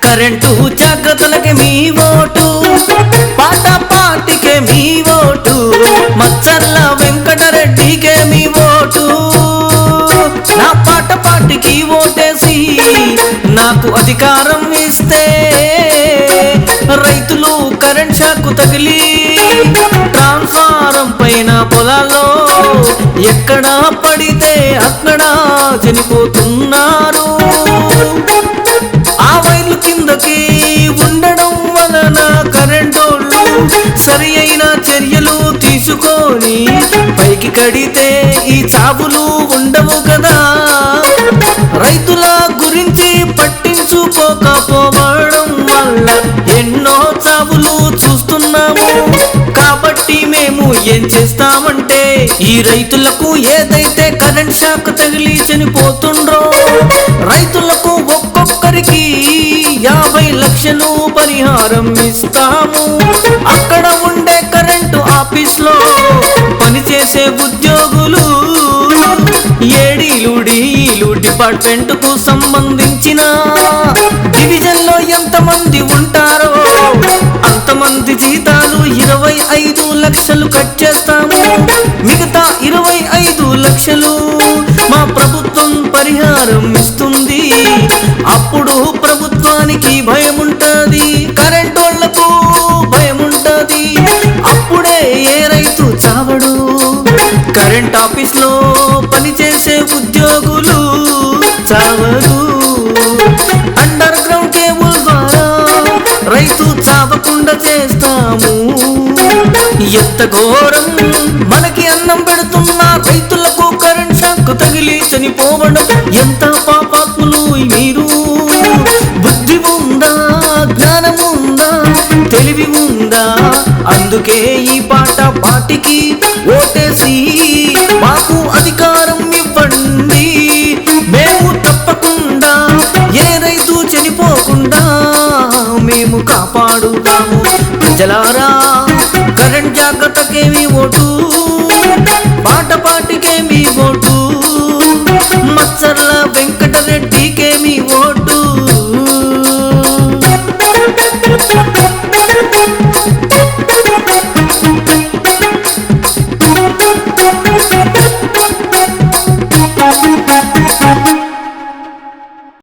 Current జాగ్రత్తలకే మీ vote, పాట పాటికే మీ vote, Macharla వెంకటరెడ్డికే మీ vote. నా పాట పాటికి ఓటేసి నాకు అధికారం ఇస్తే రైతులు కరెంట్ షాక్ తగిలి ట్రాన్స్ఫారం పైన పొలాల్లో ఎక్కడ పడితే అక్కడ చనిపోతున్నారు. ఆ వైర్లు కిందకి ఉండడం వలన కరెంటోళ్ళు సరి అయిన చర్యలు తీసుకొని పైకి కడితే ఈ చావులు ఉండవు కదా. రైతుల గురించి పట్టించుకోకపోవడం వల్ల ఎన్నో చావులు చూస్తున్నాము. కాబట్టి మేము ఏం చేస్తామంటే ఈ రైతులకు ఏదైతే కరెంట్ షాక్ తగిలి చనిపోతుండ్రో రైతులకు ఒక్కొక్కరికి 50 లక్షలు పరిహారం ఇస్తాము. అక్కడ ఉండే కరెంటు ఆఫీస్ లో పనిచేసే ఉద్యోగులు ఏడీలు డిపార్ట్మెంట్ కు సంబంధించిన డివిజన్ లో ఎంతమంది ఉంటారో అంతమంది జీతాలు 25 లక్షలు కట్ చేస్తాము. మిగతా 25 లక్షలు మా ప్రభుత్వం పరిహారం ఇస్తుంది. అప్పుడు ప్రభుత్వానికి భయం ఉంటది, కరెంటోళ్లకు భయం ఉంటది. అప్పుడే ఏ రైతు చావడు. కరెంట్ ఆఫీస్ లో పనిచేసే ఉద్యోగులు చావరు. అండర్ గ్రౌండ్ కేబుల్ ద్వారా రైతు చావకుండా చేస్తాము. ఎంత ఘోరం! మనకి అన్నం పెడుతున్న రైతులకు కరెంట్ షాక్ తగిలి చనిపోవడం ఎంత పాపాత్ములు మీరు. బుద్ధి ఉందా, జ్ఞానం ఉందా, తెలివి ఉందా? అందుకే ఈ పాట పాటికి ఓటేసి మాకు అధికారం ఇవ్వండి. మేము తప్పకుండా ఏ రైతు చనిపోకుండా మేము కాపాడుతాము. ప్రజలారా కరెంట్ జాగ్రత్తకేమి ఓటు.